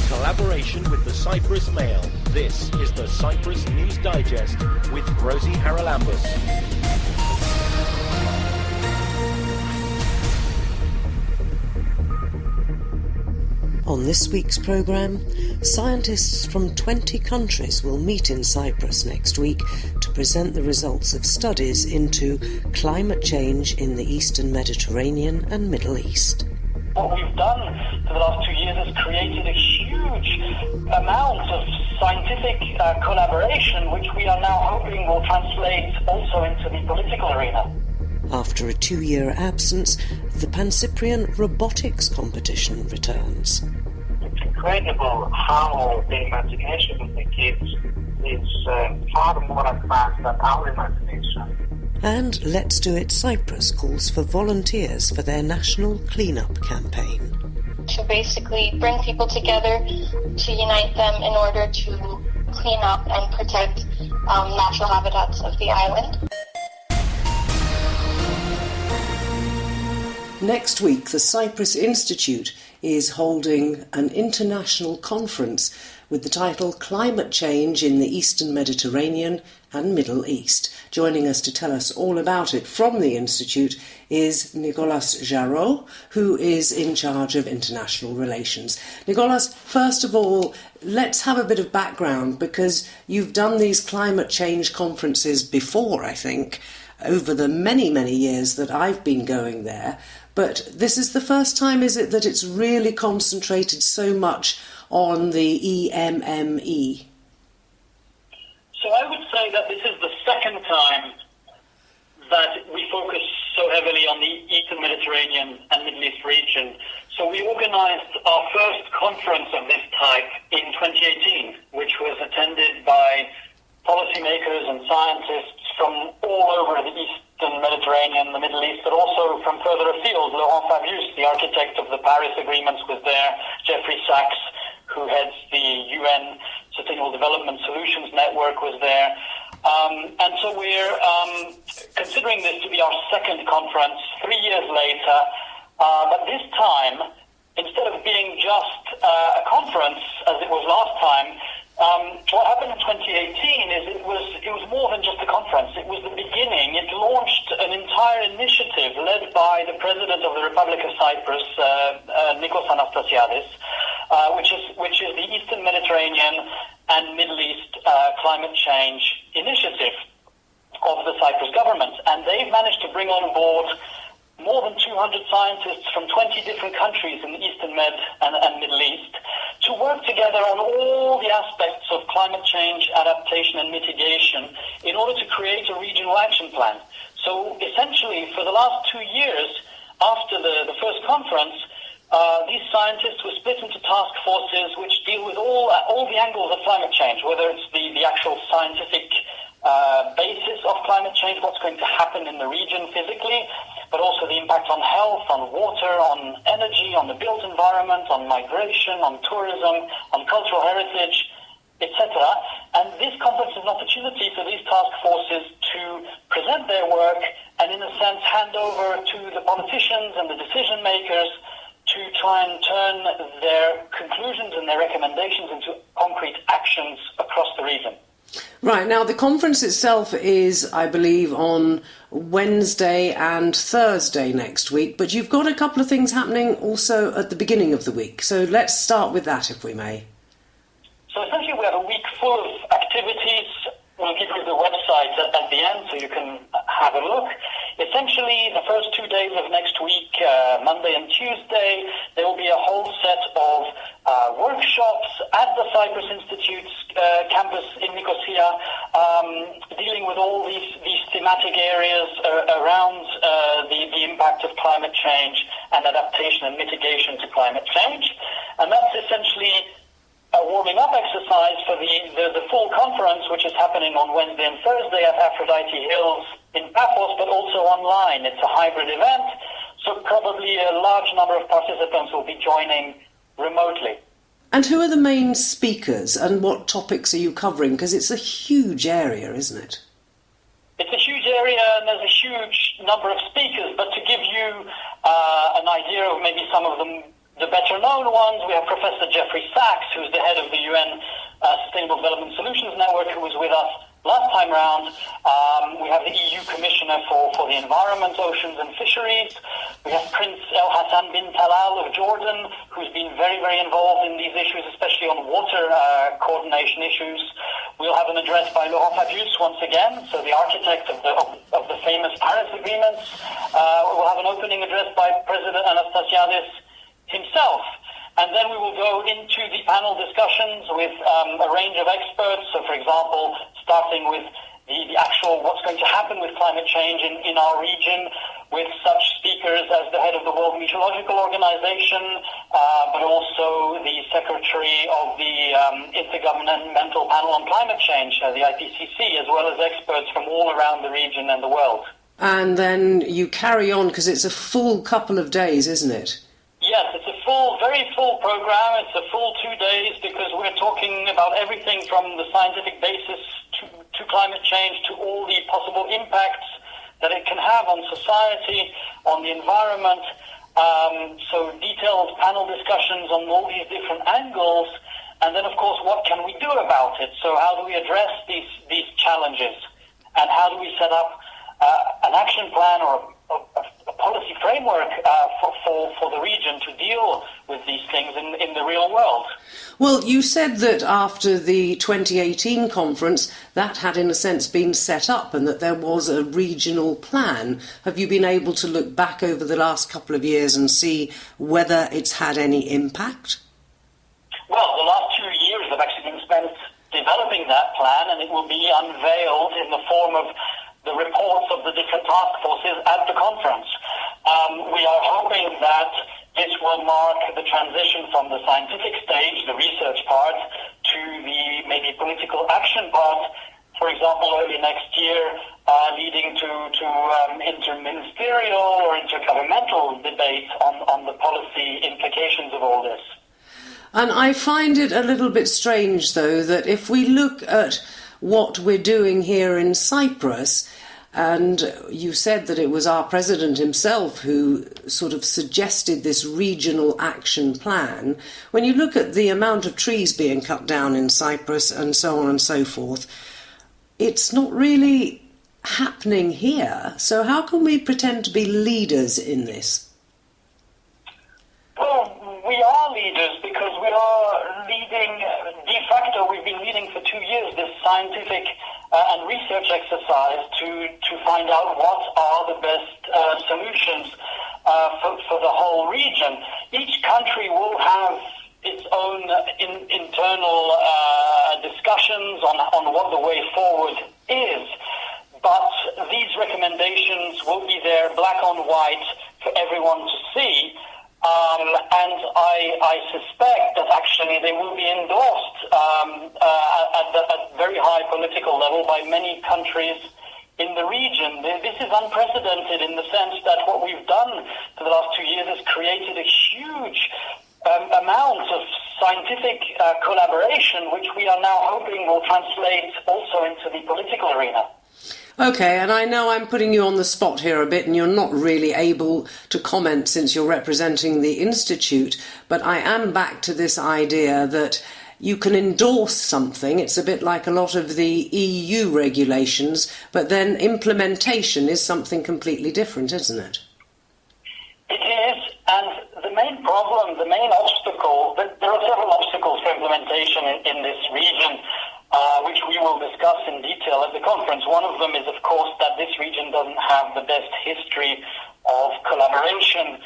collaboration with the Cyprus Mail, this is the Cyprus News Digest with Rosie Haralambous. On this week's programme, scientists from 20 countries will meet in Cyprus next week to present the results of studies into climate change in the Eastern Mediterranean and Middle East. What we've done for the last 2 years is created a huge amount of scientific collaboration, which we are now hoping will translate also into the political arena. After a 2-year absence, the Pan-Cyprian Robotics competition returns. It's incredible how the imagination of the kids is far more advanced than our imagination. And Let's Do It Cyprus calls for volunteers for their national clean-up campaign. To basically bring people together, to unite them in order to clean up and protect natural habitats of the island. Next week, the Cyprus Institute is holding an international conference with the title Climate Change in the Eastern Mediterranean and Middle East. Joining us to tell us all about it from the Institute is Nicolas Jarreau, who is in charge of international relations. Nicolas, first of all, let's have a bit of background, because you've done these climate change conferences before, I think, over the many, many years that I've been going there. But this is the first time, is it, that it's really concentrated so much on the EMME? So I would say that this is the second time that we focus so heavily on the Eastern Mediterranean and Middle East region. So we organized our first conference of this type in 2018, which was attended by policymakers and scientists from all over the Eastern Mediterranean, the Middle East, but also from further afield. Laurent Fabius, the architect of the Paris Agreements, was there. Jeffrey Sachs, who heads the UN Sustainable Development Solutions Network, was there. And so we're considering this to be our second conference 3 years later. But this time, instead of being just a conference, as it was last time, what happened in 2018 is it was more than just a conference. It was the beginning. It launched an entire initiative led by the President of the Republic of Cyprus, Nikos Anastasiadis, which is the Eastern Mediterranean and Middle East Climate Change Initiative of the Cyprus government. And they've managed to bring on board more than 200 scientists from 20 different countries in the Eastern Med and Middle East to work together on all the aspects of climate change, adaptation and mitigation in order to create a regional action plan. So essentially, for the last 2 years, after the first conference, these scientists were split into task forces which deal with all the angles of climate change, whether it's the actual scientific basis of climate change, what's going to happen in the region physically, but also the impact on health, on water, on energy, on the built environment, on migration, on tourism, on cultural heritage, etc. And this conference is an opportunity for these task forces to present their work and, in a sense, hand over to the politicians and the decision makers to try and turn their conclusions and their recommendations into concrete actions across the region. Right, now the conference itself is, I believe, on Wednesday and Thursday next week, but you've got a couple of things happening also at the beginning of the week, so let's start with that, if we may. So essentially we have a week full of activities. We'll give you the website at the end so you can have a look. Essentially, the first 2 days of next week, Monday and Tuesday, there will be a whole set of workshops at the Cyprus Institute's campus in Nicosia, dealing with all these thematic areas around the impact of climate change and adaptation and mitigation to climate change. And that's essentially a warming up exercise for the full conference, which is happening on Wednesday and Thursday at Aphrodite Hills in Paphos, but also online. It's a hybrid event, so probably a large number of participants will be joining remotely. And who are the main speakers and what topics are you covering? Because it's a huge area, isn't it? It's a huge area and there's a huge number of speakers, but to give you an idea of maybe some of the the better known ones, we have Professor Jeffrey Sachs, who's the head of the UN Sustainable Development Solutions Network, who was with us last time round. We have the EU Commissioner for the Environment, Oceans and Fisheries. We have Prince El Hassan bin Talal of Jordan, who's been very, very involved in these issues, especially on water coordination issues. We'll have an address by Laurent Fabius once again, so the architect of the famous Paris agreements. We'll have an opening address by President Anastasiadis himself. And then we will go into the panel discussions with a range of experts. So, for example, starting with the actual what's going to happen with climate change in our region, with such speakers as the head of the World Meteorological Organization, but also the secretary of the Intergovernmental Panel on Climate Change, the IPCC, as well as experts from all around the region and the world. And then you carry on, because it's a full couple of days, isn't it? Yes, it's a very full program. It's a full 2 days, because we're talking about everything from the scientific basis to climate change, to all the possible impacts that it can have on society, on the environment. So detailed panel discussions on all these different angles. And then, of course, what can we do about it? So how do we address these challenges? And how do we set up an action plan or a policy framework for the region to deal with these things in the real world? Well, you said that after the 2018 conference, that had in a sense been set up and that there was a regional plan. Have you been able to look back over the last couple of years and see whether it's had any impact? Well, the last 2 years have actually been spent developing that plan, and it will be unveiled in the form of the reports of the different task forces at the conference. We are hoping that this will mark the transition from the scientific stage, the research part, to the maybe political action part, for example, early next year, leading to interministerial or intergovernmental debate on the policy implications of all this. And I find it a little bit strange, though, that if we look at what we're doing here in Cyprus, and you said that it was our president himself who sort of suggested this regional action plan. When you look at the amount of trees being cut down in Cyprus and so on and so forth, it's not really happening here. So how can we pretend to be leaders in this? Well, we are leaders because we are leading, de facto, we've been leading for 2 years this scientific and research exercise to find out what are the best solutions for the whole region. Each country will have its own internal discussions on what the way forward is, but these recommendations will be there black on white for everyone to see. And I suspect that actually they will be endorsed at very high political level by many countries in the region. This is unprecedented in the sense that what we've done for the last 2 years has created a huge amount of scientific collaboration, which we are now hoping will translate also into the political arena. Okay, and I know I'm putting you on the spot here a bit and you're not really able to comment since you're representing the Institute, but I am back to this idea that you can endorse something. It's a bit like a lot of the EU regulations, but then implementation is something completely different, isn't it? It is, and the main problem, the main obstacle, there are several obstacles for implementation in this region, which we will discuss in detail at the conference. One of them is, of course, that this region doesn't have the best history of collaboration.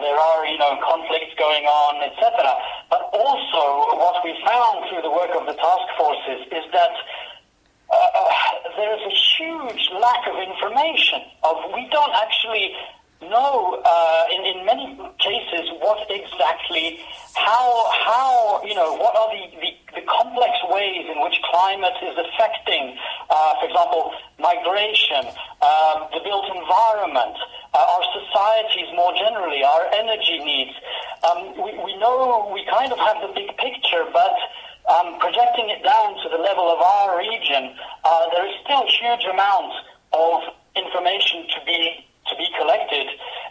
There are, conflicts going on, etc. But also, what we found through the work of the task forces is that there is a huge lack of information. We don't actually know, in many cases, what exactly, what are the complex ways in which climate is affecting, for example, migration, the built environment, our societies more generally, our energy needs. We know we kind of have the big picture, but projecting it down to the level of our region, there is still huge amounts of information to be collected,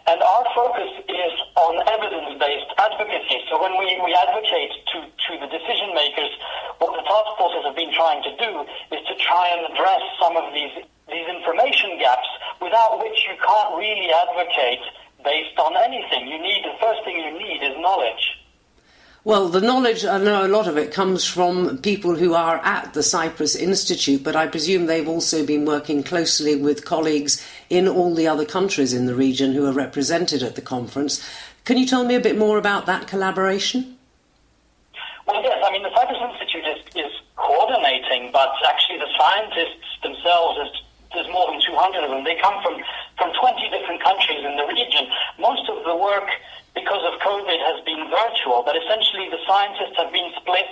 And our focus is on evidence-based advocacy. So when we advocate to the decision makers, what the task forces have been trying to do is to try and address some of these information gaps without which you can't really advocate based on anything. The first thing you need is knowledge. Well, the knowledge, I know a lot of it comes from people who are at the Cyprus Institute, but I presume they've also been working closely with colleagues in all the other countries in the region who are represented at the conference. Can you tell me a bit more about that collaboration? Well, yes, the Cyprus Institute is coordinating, but actually the scientists themselves, there's more than 200 of them. They come from 20 different countries in the region. Most of the work, because of COVID, has been virtual, but essentially the scientists have been split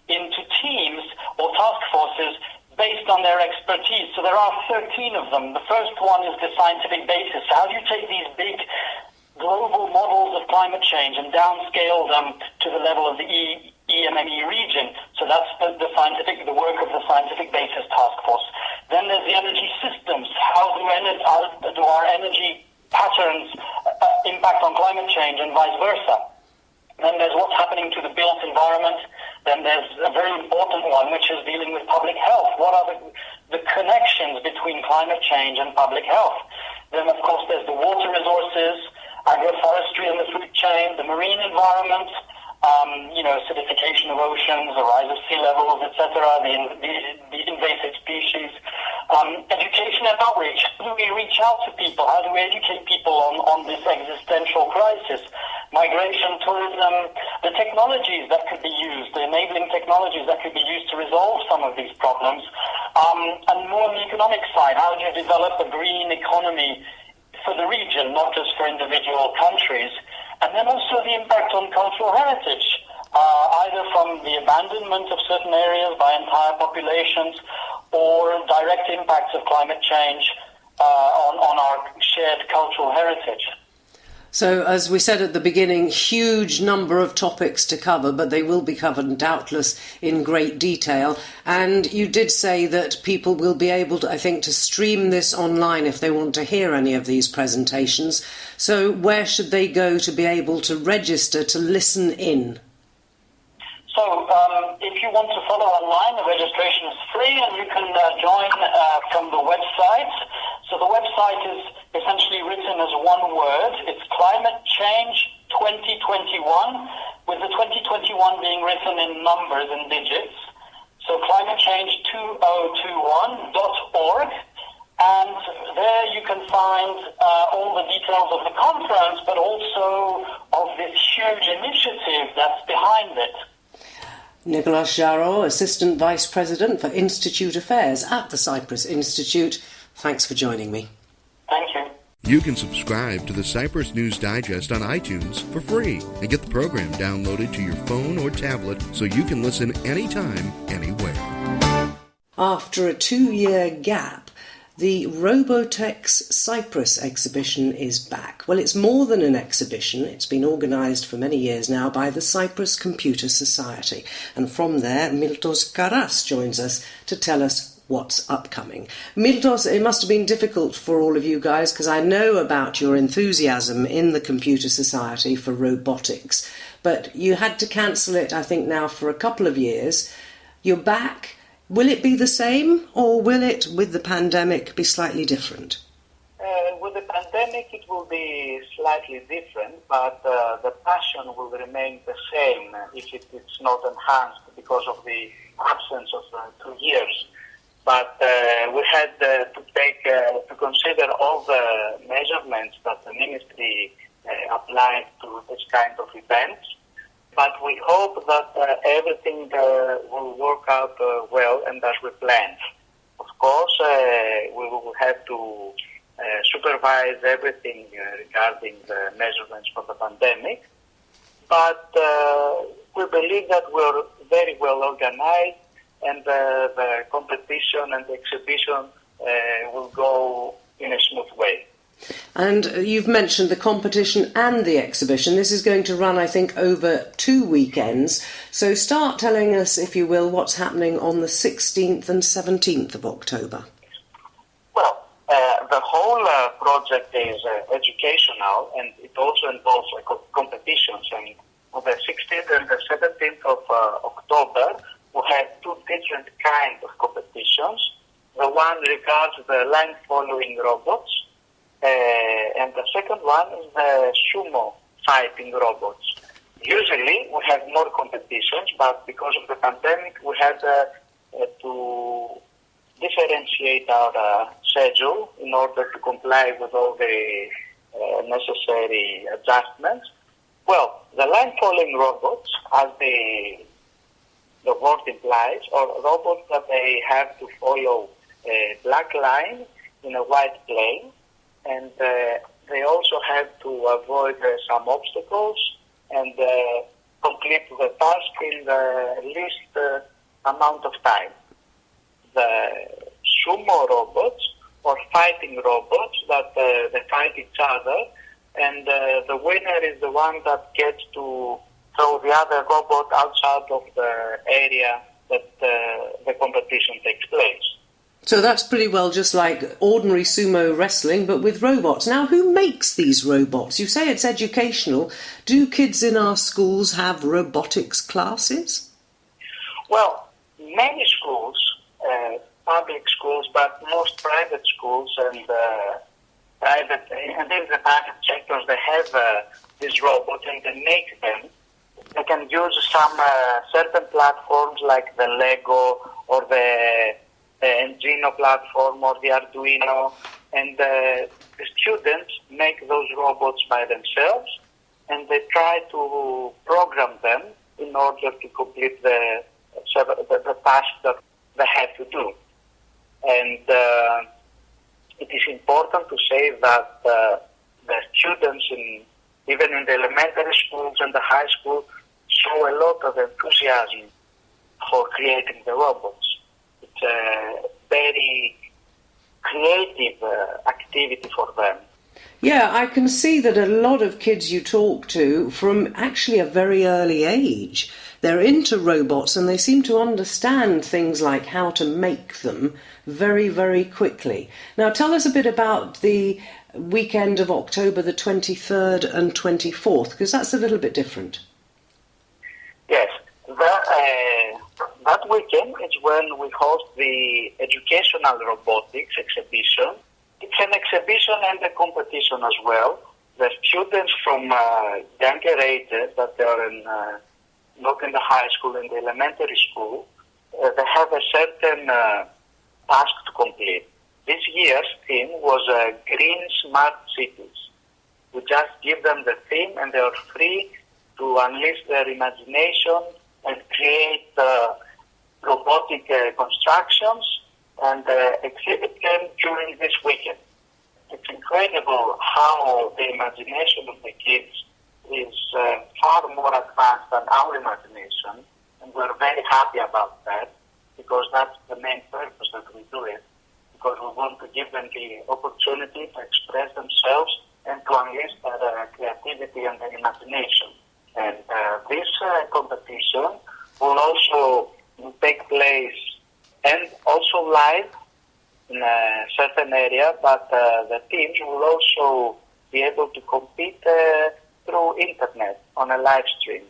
into teams or task forces based on their expertise. So there are 13 of them. The first one is the scientific basis. How do you take these big global models of climate change and downscale them to the level of the EMME region? So that's the work of the scientific basis task force. Then there's the energy systems. How do our energy patterns impact on climate change and vice versa? Then there's what's happening to the built environment. Then there's a very important one, which is dealing with public health. What are the connections between climate change and public health? Then, of course, there's the water resources, agroforestry and the food chain, the marine environment, acidification of oceans, the rise of sea levels, etc., the invasive species, education and outreach. How do we reach out to people? How do we educate people on this existential crisis? Migration, tourism, the technologies that could be used, the enabling technologies that could be used to resolve some of these problems. And more on the economic side, how do you develop a green economy for the region, not just for individual countries? And then also the impact on cultural heritage, either from the abandonment of certain areas by entire populations or direct impacts of climate change on our shared cultural heritage. So, as we said at the beginning, huge number of topics to cover, but they will be covered doubtless in great detail. And you did say that people will be able to, I think, to stream this online if they want to hear any of these presentations. So where should they go to be able to register to listen in? So if you want to follow online, the registration is free and you can join from the website. So the website is essentially written as one word. It's Climate Change 2021, with the 2021 being written in numbers and digits. So climatechange2021.org. And there you can find all the details of the conference, but also of this huge initiative that's behind it. Nicholas Jarro, Assistant Vice President for Institute Affairs at the Cyprus Institute. Thanks for joining me. Thank you. You can subscribe to the Cyprus News Digest on iTunes for free and get the program downloaded to your phone or tablet so you can listen anytime, anywhere. After a 2-year gap, the Robotex Cyprus exhibition is back. Well, it's more than an exhibition. It's been organised for many years now by the Cyprus Computer Society. And from there, Miltos Karas joins us to tell us what's upcoming. Miltos, it must have been difficult for all of you guys because I know about your enthusiasm in the Computer Society for robotics, but you had to cancel it, I think, now for a couple of years. You're back. Will it be the same, or will it, with the pandemic, be slightly different? With the pandemic, it will be slightly different, but the passion will remain the same if it's not enhanced because of the absence of 2 years. But we had to consider all the measurements that the ministry applied to this kind of events. But we hope that everything will work out well and as we planned. Of course, we will have to supervise everything regarding the measurements for the pandemic. But we believe that we're very well organized and the competition and the exhibition will go in a smooth way. And you've mentioned the competition and the exhibition. This is going to run, I think, over 2 weekends. So start telling us, if you will, what's happening on the 16th and 17th of October. Well, The whole project is educational, and it also involves competitions. And on the 16th and the 17th of October, we had two different kinds of competitions. The one regards the line-following robots, and the second one is the sumo fighting robots. Usually, we have more competitions, but because of the pandemic, we had to differentiate our schedule in order to comply with all the necessary adjustments. Well, the line-following robots, as the word implies, are robots that they have to follow a black line in a white plane, and they also have to avoid some obstacles and complete the task in the least amount of time. The sumo robots, or fighting robots, that they fight each other, and the winner is the one that gets to throw the other robot outside of the area that the competition takes place. So that's pretty well just like ordinary sumo wrestling, but with robots. Now, who makes these robots? You say it's educational. Do kids in our schools have robotics classes? Well, many schools, public schools, but most private schools and in the private sectors, they have these robots and they make them. They can use some certain platforms like the Lego or the Engino platform or the Arduino, and the students make those robots by themselves, and they try to program them in order to complete the task that they have to do. And it is important to say that the students, even in the elementary schools and the high school, show a lot of enthusiasm for creating the robots. It's a very creative activity for them. Yeah, I can see that a lot of kids you talk to from actually a very early age, they're into robots and they seem to understand things like how to make them very, very quickly. Now, tell us a bit about the weekend of October the 23rd and 24th, because that's a little bit different. Yes, that weekend is when we host the Educational Robotics exhibition. It's an exhibition and a competition as well. The students from younger ages, that they are not in the high school, in the elementary school, they have a certain task to complete. This year's theme was Green Smart Cities. We just give them the theme and they are free to unleash their imagination and create robotic constructions and exhibit them during this weekend. It's incredible how the imagination of the kids is far more advanced than our imagination, and we're very happy about that, because that's the main purpose that we do it, because we want to give them the opportunity to express themselves and to unleash their creativity and their imagination. And this competition will also take place and also live in a certain area, but the teams will also be able to compete through internet on a live stream.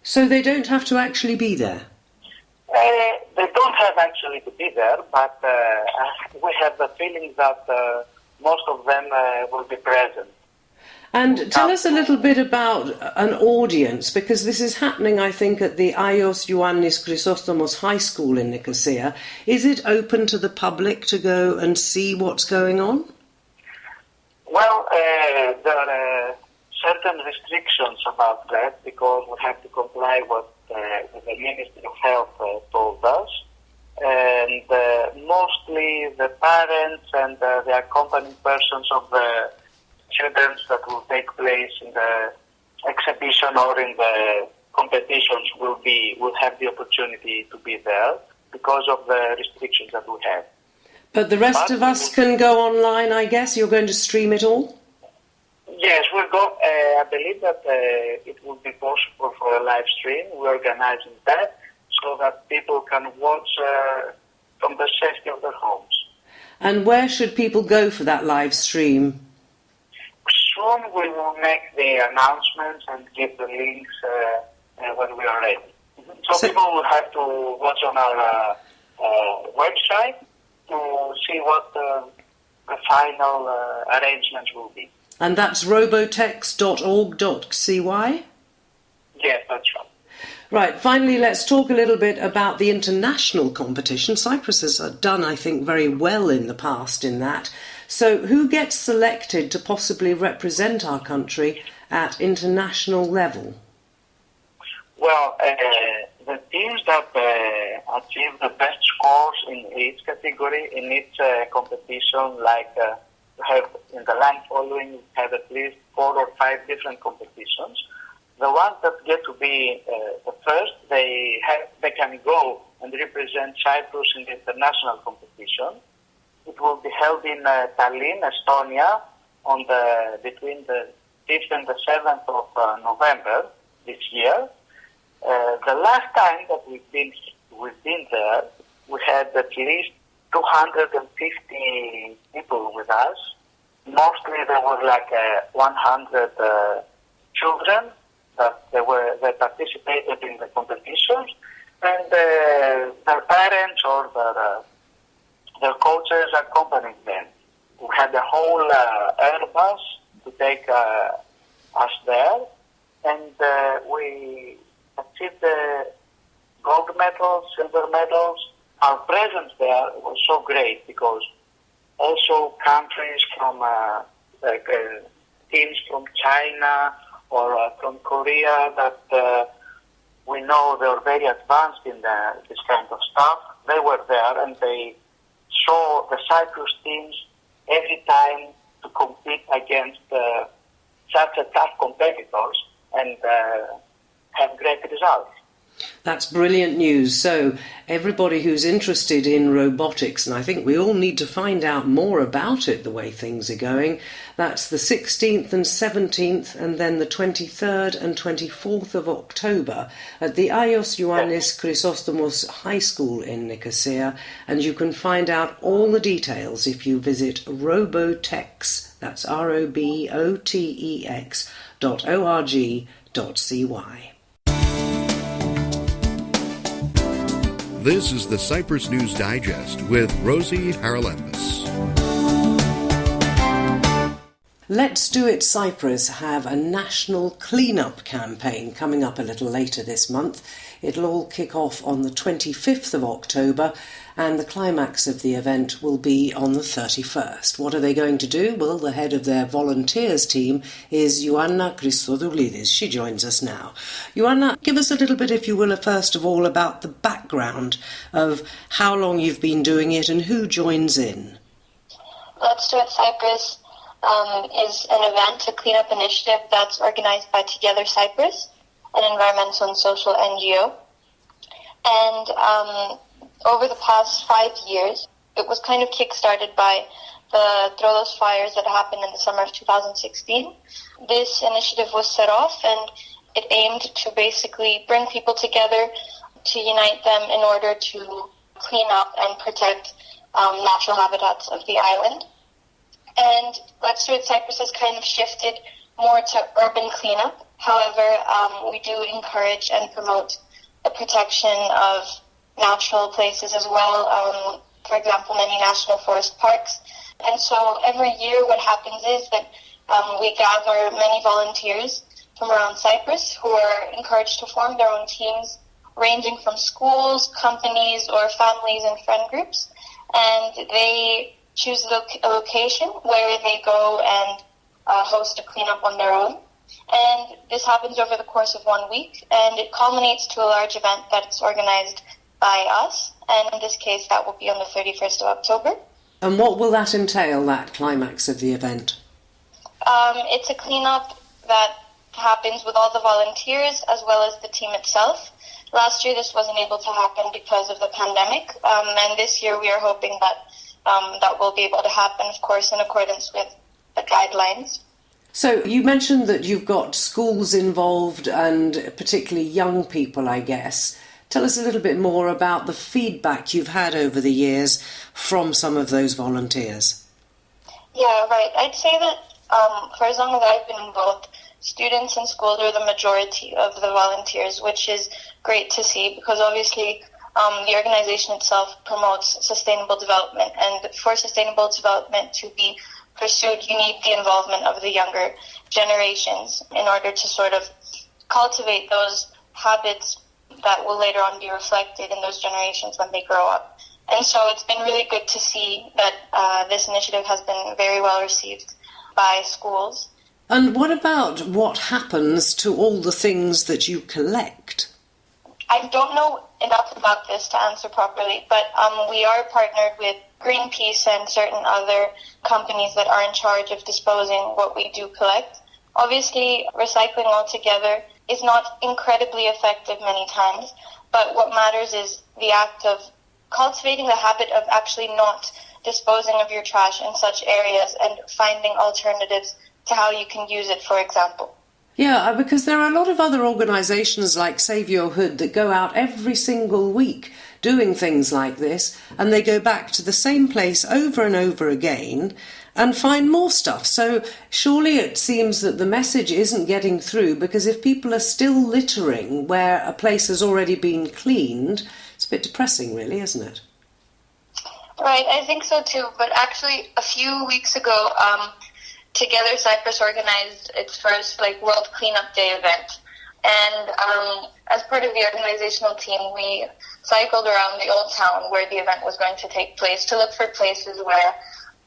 So they don't have to actually be there? They don't have actually to be there, but we have the feeling that most of them will be present. And tell us a little bit about an audience, because this is happening, I think, at the Aios Ioannis Chrysostomos High School in Nicosia. Is it open to the public to go and see what's going on? Well, there are certain restrictions about that, because we have to comply with the Ministry of Health told us. And mostly the parents and the accompanying persons of the students that will take place in the exhibition or in the competitions will have the opportunity to be there because of the restrictions that we have. But the rest of us can go online, I guess? You're going to stream it all? Yes, we'll go. I believe that it will be possible for a live stream. We're organizing that so that people can watch from the safety of their homes. And where should people go for that live stream? Soon we will make the announcements and give the links when we are ready. So people will have to watch on our website to see what the final arrangements will be. And that's robotex.org.cy? Yes, that's right. Right, finally, let's talk a little bit about the international competition. Cyprus has done, I think, very well in the past in that. So who gets selected to possibly represent our country at international level? Well, the teams that achieve the best scores in each category, in each competition, like we have in the line following, we have at least 4 or 5 different competitions. The ones that get to be the first, they can go and represent Cyprus in the international competition. It will be held in Tallinn, Estonia, between the 5th and the 7th of November this year. The last time that we've been there, we had at least 250 people with us. Mostly there were like 100 children that participated in the competitions, and their parents or their coaches accompanied them. We had a whole Airbus to take us there, and we achieved gold medals, silver medals. Our presence there was so great because also countries from teams from China or from Korea that we know they're very advanced in this kind of stuff. They were there and they saw the Cyprus teams every time to compete against such a tough competitors and have great results. That's brilliant news. So everybody who's interested in robotics, and I think we all need to find out more about it, the way things are going, that's the 16th and 17th and then the 23rd and 24th of October at the Aios Ioannis Chrysostomos High School in Nicosia, and you can find out all the details if you visit Robotex, that's robotex.org.cy. This is the Cyprus News Digest with Rosie Haralambous. Let's Do It Cyprus have a national clean-up campaign coming up a little later this month. It'll all kick off on the 25th of October and the climax of the event will be on the 31st. What are they going to do? Well, the head of their volunteers team is Ioanna Christodoulidis. She joins us now. Ioanna, give us a little bit, if you will, first of all, about the background of how long you've been doing it and who joins in. Let's Do It Cyprus is an event, a cleanup initiative that's organized by Together Cyprus, an environmental and social NGO. And over the past 5 years, it was kind of kick-started by the Trolos fires that happened in the summer of 2016. This initiative was set off and it aimed to basically bring people together to unite them in order to clean up and protect natural habitats of the island. And Let's Do It Cyprus has kind of shifted more to urban cleanup. However, we do encourage and promote the protection of natural places as well, for example, many national forest parks. And so every year what happens is that we gather many volunteers from around Cyprus who are encouraged to form their own teams ranging from schools, companies, or families and friend groups. And they choose a location where they go and host a cleanup on their own. And this happens over the course of 1 week, and it culminates to a large event that's organized by us, and in this case that will be on the 31st of October. And what will that entail, that climax of the event? It's a cleanup that happens with all the volunteers as well as the team itself. Last year this wasn't able to happen because of the pandemic, and this year we are hoping that that will be able to happen, of course, in accordance with the guidelines. So you mentioned that you've got schools involved and particularly young people, I guess. Tell us a little bit more about the feedback you've had over the years from some of those volunteers. Yeah, right. I'd say that for as long as I've been involved, students in schools are the majority of the volunteers, which is great to see because obviously the organization itself promotes sustainable development, and for sustainable development to be pursued, you need the involvement of the younger generations in order to sort of cultivate those habits that will later on be reflected in those generations when they grow up. And so it's been really good to see that this initiative has been very well received by schools. And what about what happens to all the things that you collect? I don't know enough about this to answer properly, but we are partnered with Greenpeace and certain other companies that are in charge of disposing what we do collect. Obviously, recycling altogether is not incredibly effective many times, but what matters is the act of cultivating the habit of actually not disposing of your trash in such areas and finding alternatives to how you can use it, for example. Yeah, because there are a lot of other organisations like Save Your Hood that go out every single week doing things like this, and they go back to the same place over and over again and find more stuff. So surely it seems that the message isn't getting through, because if people are still littering where a place has already been cleaned, it's a bit depressing really, isn't it? Right, I think so too. But actually, a few weeks ago, Together Cyprus organized its first World Cleanup Day event. And as part of the organizational team, we cycled around the old town where the event was going to take place to look for places where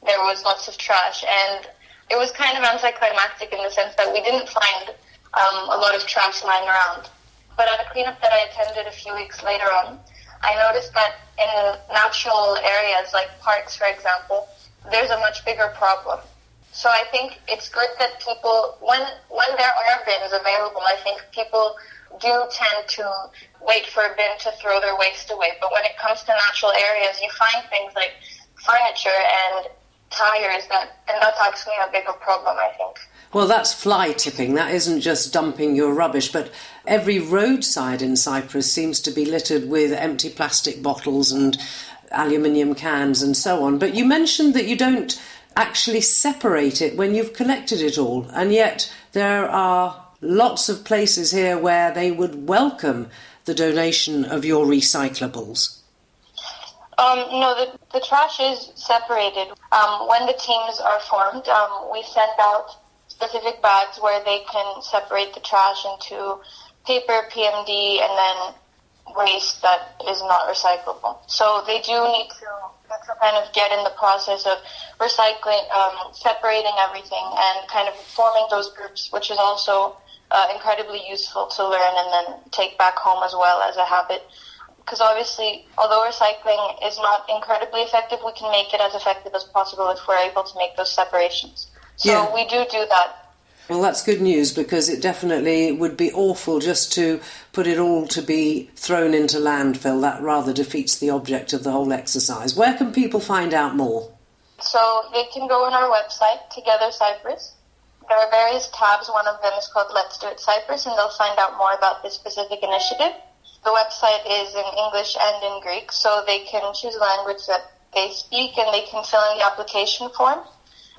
there was lots of trash. And it was kind of anticlimactic in the sense that we didn't find a lot of trash lying around. But at a cleanup that I attended a few weeks later on, I noticed that in natural areas like parks, for example, there's a much bigger problem. So I think it's good that people, when there are bins available, I think people do tend to wait for a bin to throw their waste away. But when it comes to natural areas, you find things like furniture and tires, and that's actually a bigger problem, I think. Well, that's fly tipping. That isn't just dumping your rubbish, but every roadside in Cyprus seems to be littered with empty plastic bottles and aluminium cans and so on. But you mentioned that you don't actually separate it when you've collected it all, and yet there are lots of places here where they would welcome the donation of your recyclables. No, the trash is separated. When the teams are formed, we send out specific bags where they can separate the trash into paper, PMD, and then waste that is not recyclable. So they do need to kind of get in the process of recycling, separating everything and kind of forming those groups, which is also incredibly useful to learn and then take back home as well as a habit. Because obviously, although recycling is not incredibly effective, we can make it as effective as possible if we're able to make those separations. So we do that. Well, that's good news, because it definitely would be awful just to put it all to be thrown into landfill. That rather defeats the object of the whole exercise. Where can people find out more? So they can go on our website, Together Cyprus. There are various tabs. One of them is called Let's Do It Cyprus, and they'll find out more about this specific initiative. The website is in English and in Greek, so they can choose a language that they speak, and they can fill in the application form.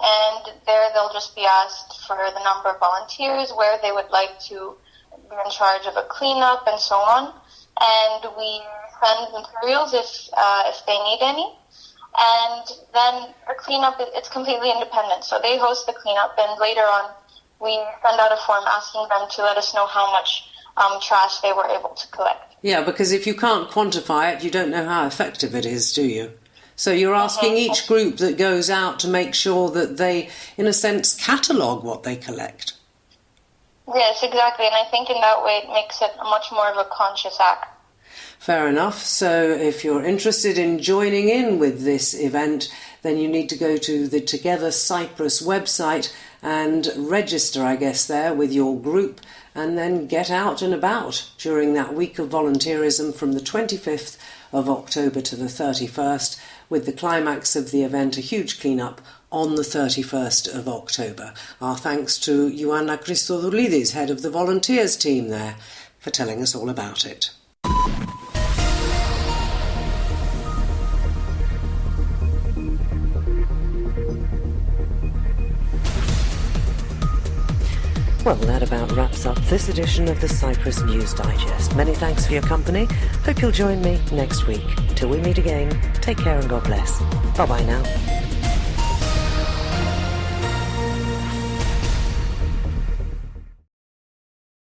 And there they'll just be asked for the number of volunteers, where they would like to be in charge of a cleanup, and so on. And we send materials if they need any. And then our cleanup, it's completely independent. So they host the cleanup, and later on we send out a form asking them to let us know how much trash they were able to collect. Yeah, because if you can't quantify it, you don't know how effective it is, do you? So you're asking each group that goes out to make sure that they, in a sense, catalogue what they collect. Yes, exactly. And I think in that way it makes it much more of a conscious act. Fair enough. So if you're interested in joining in with this event, then you need to go to the Together Cyprus website and register, I guess, there with your group, and then get out and about during that week of volunteerism from the 25th of October to the 31st, with the climax of the event, a huge clean-up, on the 31st of October. Our thanks to Ioanna Christodoulidis, head of the volunteers team there, for telling us all about it. Well, that about wraps up this edition of the Cyprus News Digest. Many thanks for your company. Hope you'll join me next week. Till we meet again, take care and God bless. Bye-bye now.